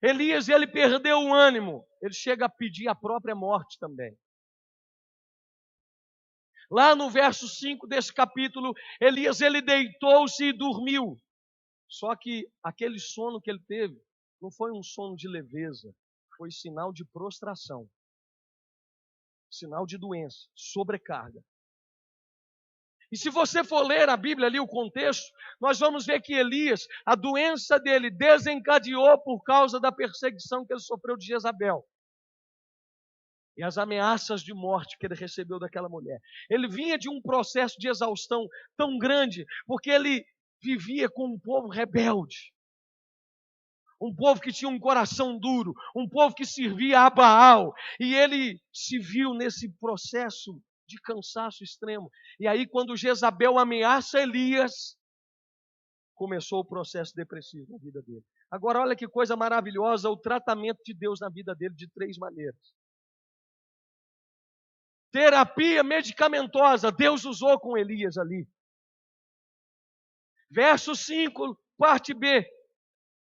Elias, ele perdeu o ânimo. Ele chega a pedir a própria morte também. Lá no verso 5 desse capítulo, Elias, ele deitou-se e dormiu. Só que aquele sono que ele teve, não foi um sono de leveza, foi sinal de prostração. Sinal de doença, sobrecarga. E se você for ler a Bíblia ali, o contexto, nós vamos ver que Elias, a doença dele desencadeou por causa da perseguição que ele sofreu de Jezabel. E as ameaças de morte que ele recebeu daquela mulher. Ele vinha de um processo de exaustão tão grande, porque ele vivia com um povo rebelde. Um povo que tinha um coração duro, um povo que servia a Baal. E ele se viu nesse processo de cansaço extremo. E aí, quando Jezabel ameaça Elias, começou o processo depressivo na vida dele. Agora, olha que coisa maravilhosa, o tratamento de Deus na vida dele de 3 maneiras. Terapia medicamentosa, Deus usou com Elias ali. Verso 5, parte B.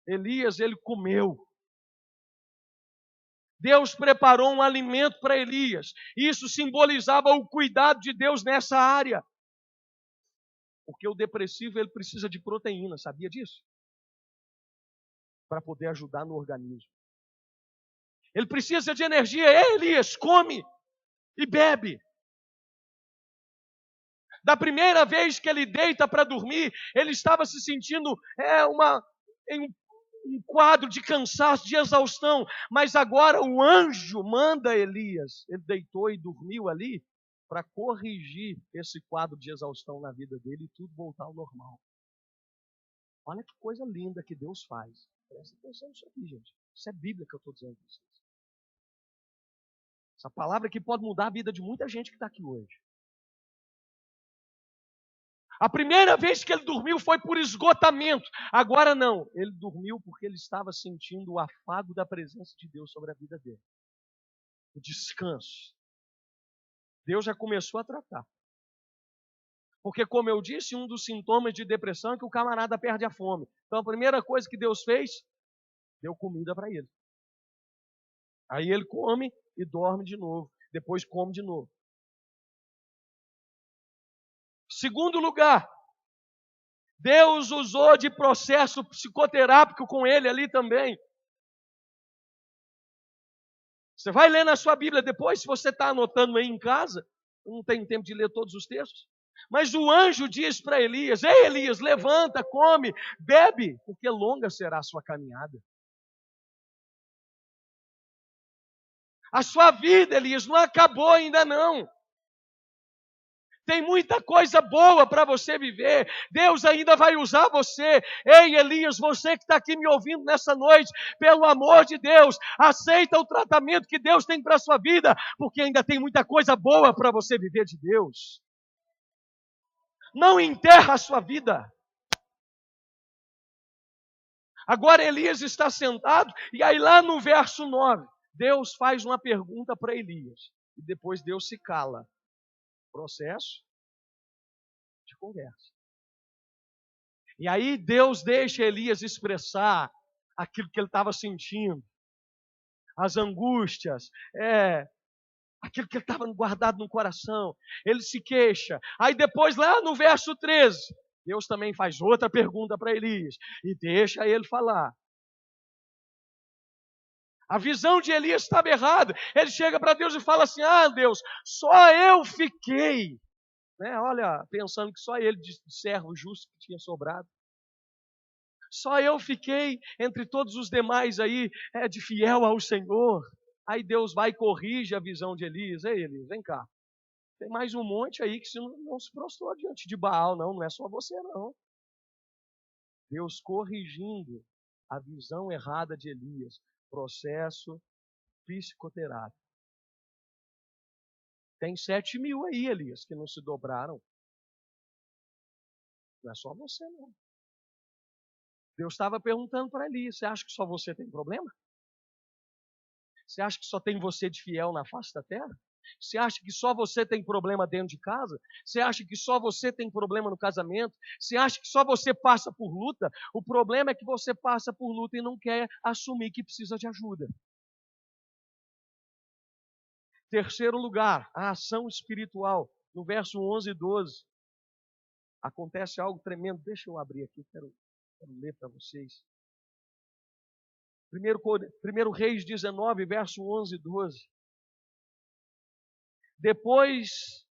Elias, ele comeu. Deus preparou um alimento para Elias. Isso simbolizava o cuidado de Deus nessa área. Porque o depressivo ele precisa de proteína, sabia disso? Para poder ajudar no organismo. Ele precisa de energia. Ei, Elias, come e bebe. Da primeira vez que ele deita para dormir, ele estava se sentindo em um quadro de cansaço, de exaustão. Mas agora o anjo manda Elias. Ele deitou e dormiu ali para corrigir esse quadro de exaustão na vida dele e tudo voltar ao normal. Olha que coisa linda que Deus faz. Presta atenção nisso aqui, gente. Isso é Bíblia que eu estou dizendo para vocês. Essa palavra aqui pode mudar a vida de muita gente que está aqui hoje. A primeira vez que ele dormiu foi por esgotamento. Agora não. Ele dormiu porque ele estava sentindo o afago da presença de Deus sobre a vida dele. O descanso. Deus já começou a tratar. Porque, como eu disse, um dos sintomas de depressão é que o camarada perde a fome. Então, a primeira coisa que Deus fez, deu comida para ele. Aí ele come e dorme de novo. Depois come de novo. Segundo lugar, Deus usou de processo psicoterápico com ele ali também. Você vai ler na sua Bíblia depois, se você está anotando aí em casa, não tem tempo de ler todos os textos. Mas o anjo diz para Elias: ei, Elias, levanta, come, bebe, porque longa será a sua caminhada. A sua vida, Elias, não acabou ainda não. Tem muita coisa boa para você viver. Deus ainda vai usar você. Ei, Elias, você que está aqui me ouvindo nessa noite, pelo amor de Deus, aceita o tratamento que Deus tem para a sua vida, porque ainda tem muita coisa boa para você viver de Deus. Não enterra a sua vida. Agora Elias está sentado, e aí lá no verso 9, Deus faz uma pergunta para Elias, e depois Deus se cala. Processo de conversa. E aí Deus deixa Elias expressar aquilo que ele estava sentindo, as angústias, aquilo que ele estava guardado no coração. Ele se queixa. Aí depois lá no verso 13, Deus também faz outra pergunta para Elias e deixa ele falar. A visão de Elias estava errada. Ele chega para Deus e fala assim: ah, Deus, só eu fiquei. Olha, pensando que só ele de servo justo que tinha sobrado. Só eu fiquei entre todos os demais aí de fiel ao Senhor. Aí Deus vai e corrige a visão de Elias. Ei, Elias, vem cá. Tem mais um monte aí que não se prostrou diante de Baal, não é só você, não. Deus corrigindo a visão errada de Elias. Processo psicoterápico. Tem 7.000 aí, Elias, que não se dobraram. Não é só você, não. Deus estava perguntando para Elias: você acha que só você tem problema? Você acha que só tem você de fiel na face da terra? Você acha que só você tem problema dentro de casa? Você acha que só você tem problema no casamento? Você acha que só você passa por luta? O problema é que você passa por luta e não quer assumir que precisa de ajuda. Terceiro lugar, a ação espiritual. No verso 11 e 12, acontece algo tremendo. Deixa eu abrir aqui, quero ler para vocês. 1 Reis 19, verso 11 e 12. Depois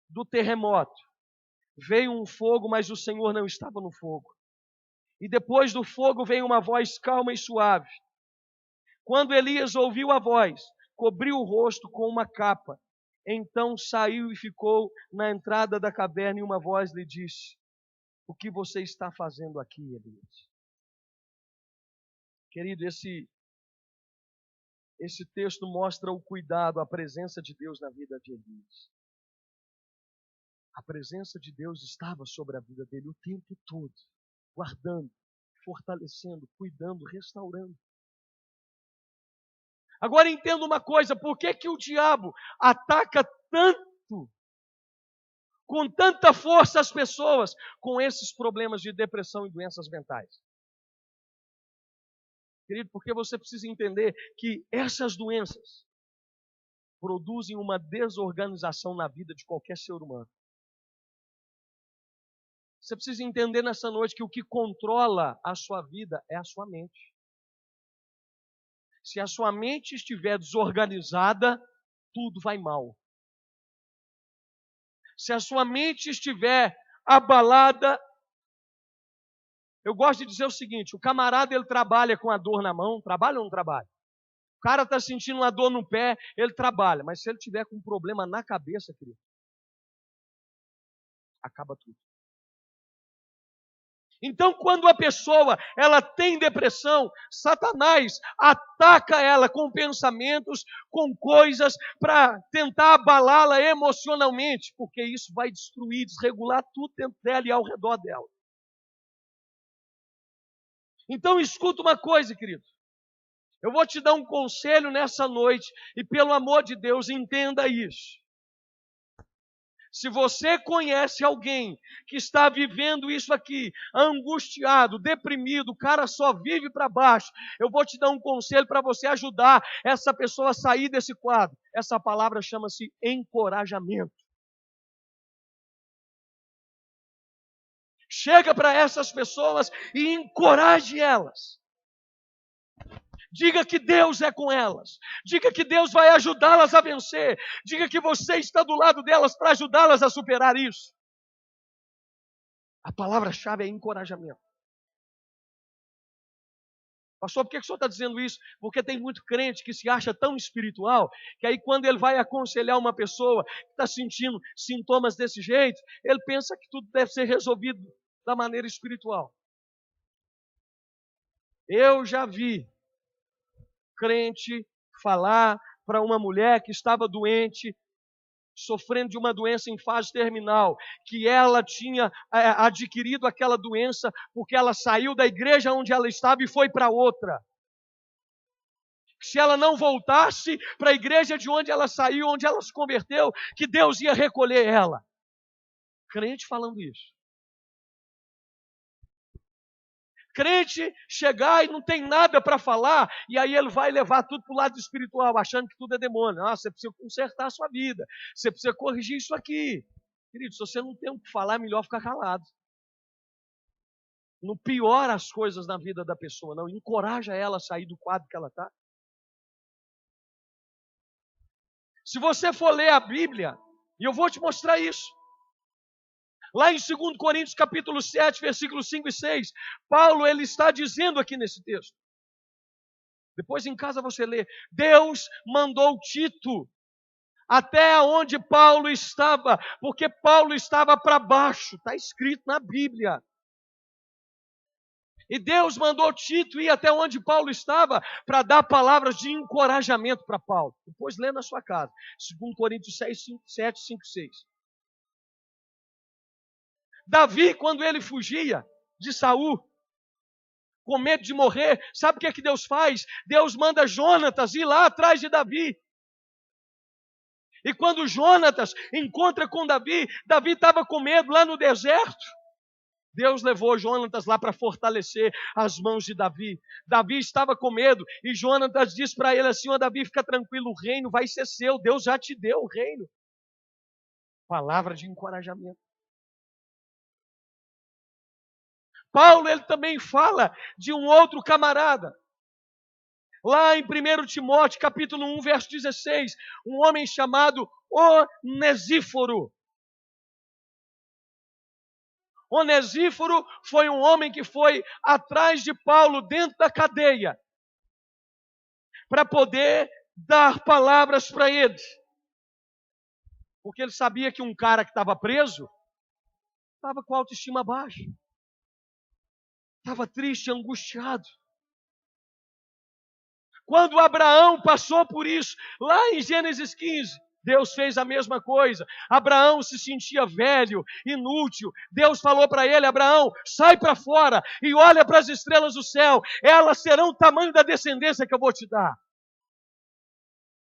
do terremoto, veio um fogo, mas o Senhor não estava no fogo. E depois do fogo veio uma voz calma e suave. Quando Elias ouviu a voz, cobriu o rosto com uma capa. Então saiu e ficou na entrada da caverna, e uma voz lhe disse: o que você está fazendo aqui, Elias? Querido, esse texto mostra o cuidado, a presença de Deus na vida de Elias. A presença de Deus estava sobre a vida dele o tempo todo, guardando, fortalecendo, cuidando, restaurando. Agora entenda uma coisa: por que o diabo ataca tanto, com tanta força as pessoas com esses problemas de depressão e doenças mentais? Querido, porque você precisa entender que essas doenças produzem uma desorganização na vida de qualquer ser humano. Você precisa entender nessa noite que o que controla a sua vida é a sua mente. Se a sua mente estiver desorganizada, tudo vai mal. Se a sua mente estiver abalada, eu gosto de dizer o seguinte: o camarada ele trabalha com a dor na mão, trabalha ou não trabalha? O cara está sentindo uma dor no pé, ele trabalha, mas se ele tiver com um problema na cabeça, querido, acaba tudo. Então, quando a pessoa ela tem depressão, Satanás ataca ela com pensamentos, com coisas para tentar abalá-la emocionalmente, porque isso vai destruir, desregular tudo dentro dela e ao redor dela. Então, escuta uma coisa, querido. Eu vou te dar um conselho nessa noite e, pelo amor de Deus, entenda isso. Se você conhece alguém que está vivendo isso aqui, angustiado, deprimido, o cara só vive para baixo, eu vou te dar um conselho para você ajudar essa pessoa a sair desse quadro. Essa palavra chama-se encorajamento. Chega para essas pessoas e encoraje elas. Diga que Deus é com elas. Diga que Deus vai ajudá-las a vencer. Diga que você está do lado delas para ajudá-las a superar isso. A palavra-chave é encorajamento. Pastor, por que o senhor está dizendo isso? Porque tem muito crente que se acha tão espiritual, que aí quando ele vai aconselhar uma pessoa que está sentindo sintomas desse jeito, ele pensa que tudo deve ser resolvido da maneira espiritual. Eu já vi crente falar para uma mulher que estava doente, sofrendo de uma doença em fase terminal, que ela tinha adquirido aquela doença porque ela saiu da igreja onde ela estava e foi para outra. Se ela não voltasse para a igreja de onde ela saiu, onde ela se converteu, que Deus ia recolher ela. Crente falando isso. Crente chegar e não tem nada para falar, e aí ele vai levar tudo para o lado espiritual, achando que tudo é demônio. Ah, você precisa consertar a sua vida, você precisa corrigir isso aqui. Querido, se você não tem o que falar, é melhor ficar calado. Não piora as coisas na vida da pessoa, não. Encoraja ela a sair do quadro que ela está. Se você for ler a Bíblia, e eu vou te mostrar isso, lá em 2 Coríntios capítulo 7, versículos 5 e 6, Paulo ele está dizendo aqui nesse texto. Depois em casa você lê. Deus mandou Tito até onde Paulo estava, porque Paulo estava para baixo, está escrito na Bíblia. E Deus mandou Tito ir até onde Paulo estava para dar palavras de encorajamento para Paulo. Depois lê na sua casa. 2 Coríntios 6, 7, 5 e 6. Davi, quando ele fugia de Saul, com medo de morrer, sabe o que Deus faz? Deus manda Jonatas ir lá atrás de Davi. E quando Jonatas encontra com Davi, Davi estava com medo lá no deserto. Deus levou Jonatas lá para fortalecer as mãos de Davi. Davi estava com medo e Jonatas disse para ele assim: ó Davi, fica tranquilo, o reino vai ser seu, Deus já te deu o reino. Palavra de encorajamento. Paulo ele também fala de um outro camarada. Lá em 1 Timóteo, capítulo 1, verso 16, um homem chamado Onesíforo. Onesíforo foi um homem que foi atrás de Paulo dentro da cadeia para poder dar palavras para ele. Porque ele sabia que um cara que estava preso estava com a autoestima baixa. Estava triste, angustiado. Quando Abraão passou por isso, lá em Gênesis 15, Deus fez a mesma coisa. Abraão se sentia velho, inútil. Deus falou para ele: Abraão, sai para fora e olha para as estrelas do céu. Elas serão o tamanho da descendência que eu vou te dar.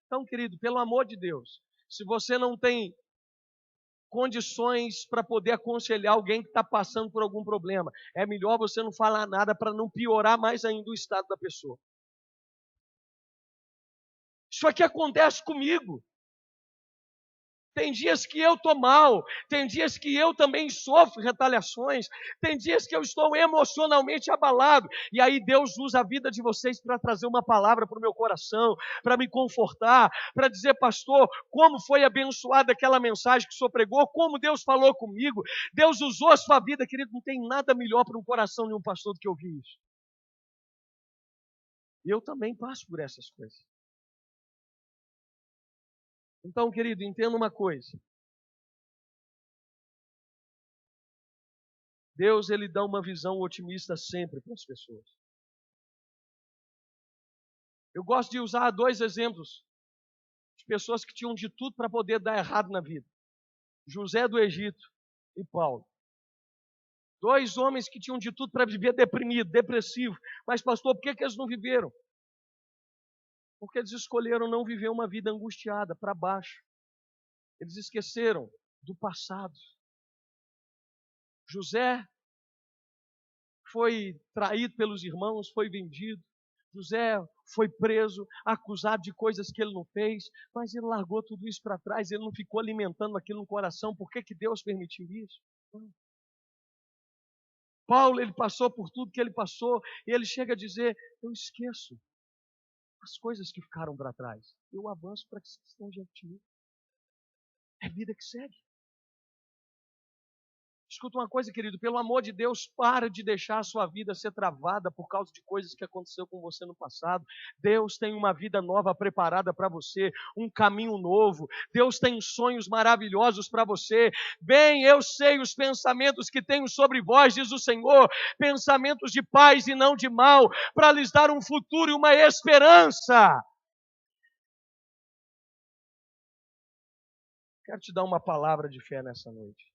Então, querido, pelo amor de Deus, se você não tem condições para poder aconselhar alguém que está passando por algum problema, é melhor você não falar nada para não piorar mais ainda o estado da pessoa. Isso aqui acontece comigo. Tem dias que eu estou mal, tem dias que eu também sofro retaliações, tem dias que eu estou emocionalmente abalado, e aí Deus usa a vida de vocês para trazer uma palavra para o meu coração, para me confortar, para dizer, pastor, como foi abençoada aquela mensagem que o senhor pregou, como Deus falou comigo, Deus usou a sua vida, querido, não tem nada melhor para um coração de um pastor do que ouvir isso. E eu também passo por essas coisas. Então, querido, entenda uma coisa. Deus, Ele dá uma visão otimista sempre para as pessoas. Eu gosto de usar 2 exemplos de pessoas que tinham de tudo para poder dar errado na vida. José do Egito e Paulo. 2 homens que tinham de tudo para viver deprimido, depressivo. Mas, pastor, por que eles não viveram? Porque eles escolheram não viver uma vida angustiada, para baixo. Eles esqueceram do passado. José foi traído pelos irmãos, foi vendido. José foi preso, acusado de coisas que ele não fez, mas ele largou tudo isso para trás, ele não ficou alimentando aquilo no coração. Por que Deus permitiu isso? Paulo, ele passou por tudo que ele passou, e ele chega a dizer, eu esqueço as coisas que ficaram para trás. Eu avanço para que estão diante de mim. É vida que segue. Escuta uma coisa, querido, pelo amor de Deus, para de deixar a sua vida ser travada por causa de coisas que aconteceu com você no passado. Deus tem uma vida nova preparada para você, um caminho novo. Deus tem sonhos maravilhosos para você. Bem, eu sei os pensamentos que tenho sobre vós, diz o Senhor, pensamentos de paz e não de mal, para lhes dar um futuro e uma esperança. Quero te dar uma palavra de fé nessa noite.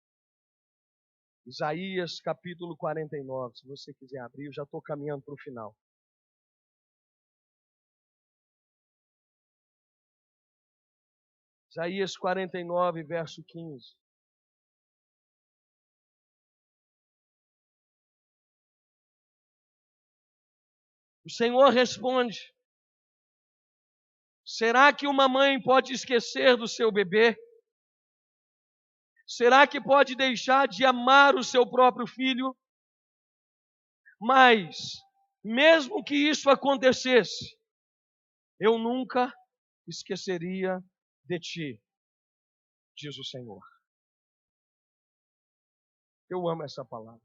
Isaías capítulo 49, se você quiser abrir, eu já estou caminhando para o final. Isaías 49, verso 15. O Senhor responde: será que uma mãe pode esquecer do seu bebê? Será que pode deixar de amar o seu próprio filho? Mas, mesmo que isso acontecesse, eu nunca esqueceria de ti, diz o Senhor. Eu amo essa palavra.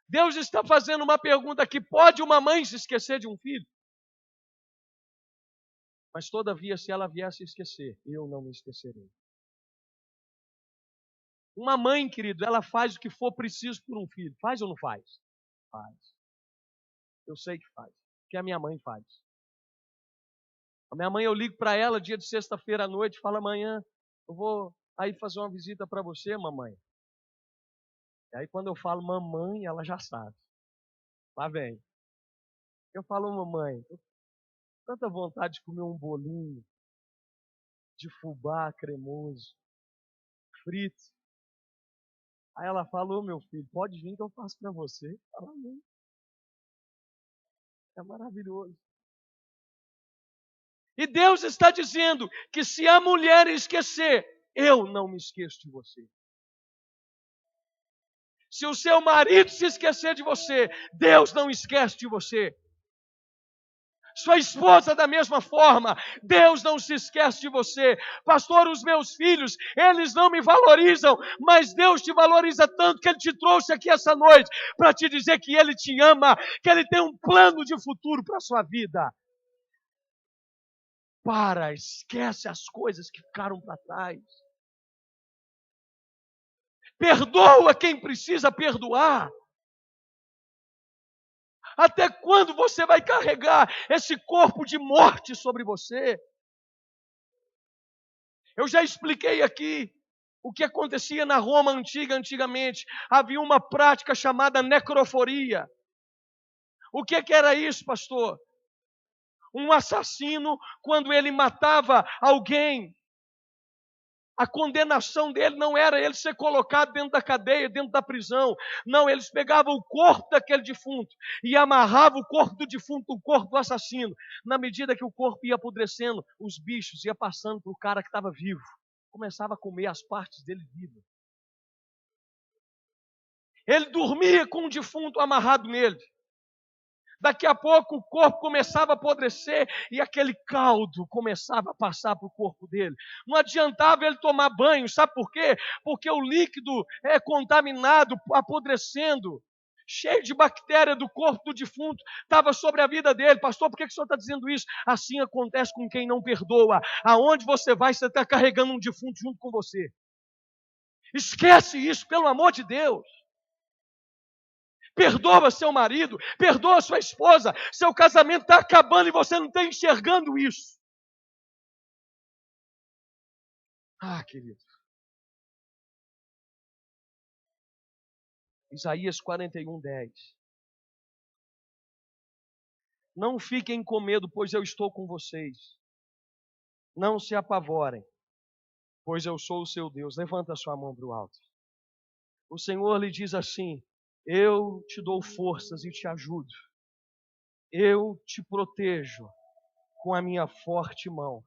Deus está fazendo uma pergunta aqui: pode uma mãe se esquecer de um filho? Mas todavia, se ela viesse a esquecer, eu não me esquecerei. Uma mãe, querido, ela faz o que for preciso por um filho. Faz ou não faz? Faz. Eu sei que faz. Porque a minha mãe faz. A minha mãe, eu ligo para ela dia de sexta-feira à noite, falo: amanhã eu vou aí fazer uma visita para você, mamãe. E aí quando eu falo mamãe, ela já sabe. Lá vem. Eu falo: mamãe, eu tenho tanta vontade de comer um bolinho de fubá cremoso, frito. Aí ela falou: meu filho, pode vir que eu faço para você. Fala: amém. É maravilhoso. E Deus está dizendo que se a mulher esquecer, eu não me esqueço de você. Se o seu marido se esquecer de você, Deus não esquece de você. Sua esposa da mesma forma, Deus não se esquece de você. Pastor, os meus filhos, eles não me valorizam, mas Deus te valoriza tanto que Ele te trouxe aqui essa noite para te dizer que Ele te ama, que Ele tem um plano de futuro para a sua vida. Esquece as coisas que ficaram para trás. Perdoa quem precisa perdoar. Até quando você vai carregar esse corpo de morte sobre você? Eu já expliquei aqui o que acontecia na Roma antigamente. Havia uma prática chamada necroforia. O que era isso, pastor? Um assassino, quando ele matava alguém, A condenação dele não era ele ser colocado dentro da cadeia, dentro da prisão. Não, eles pegavam o corpo daquele defunto e amarravam o corpo do defunto, o corpo do assassino. Na medida que o corpo ia apodrecendo, os bichos iam passando para o cara que estava vivo. Começava a comer as partes dele vivo. Ele dormia com o defunto amarrado nele. Daqui a pouco o corpo começava a apodrecer e aquele caldo começava a passar para o corpo dele. Não adiantava ele tomar banho, sabe por quê? Porque o líquido é contaminado, apodrecendo, cheio de bactéria do corpo do defunto, estava sobre a vida dele. Pastor, por que o senhor está dizendo isso? Assim acontece com quem não perdoa. Aonde você vai, você está carregando um defunto junto com você. Esquece isso, pelo amor de Deus. Perdoa seu marido, perdoa sua esposa. Seu casamento está acabando e você não está enxergando isso. Ah, querido. Isaías 41:10. Não fiquem com medo, pois eu estou com vocês. Não se apavorem, pois eu sou o seu Deus. Levanta a sua mão para o alto. O Senhor lhe diz assim: eu te dou forças e te ajudo. Eu te protejo com a minha forte mão.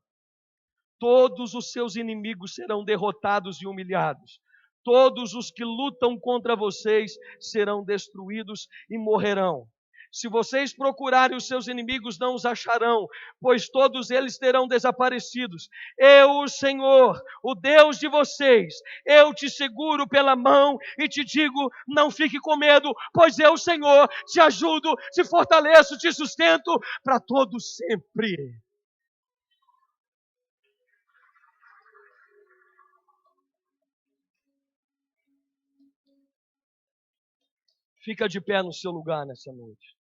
Todos os seus inimigos serão derrotados e humilhados. Todos os que lutam contra vocês serão destruídos e morrerão. Se vocês procurarem os seus inimigos, não os acharão, pois todos eles terão desaparecidos. Eu, o Senhor, o Deus de vocês, eu te seguro pela mão e te digo, não fique com medo, pois eu, o Senhor, te ajudo, te fortaleço, te sustento para todo sempre. Fica de pé no seu lugar nessa noite.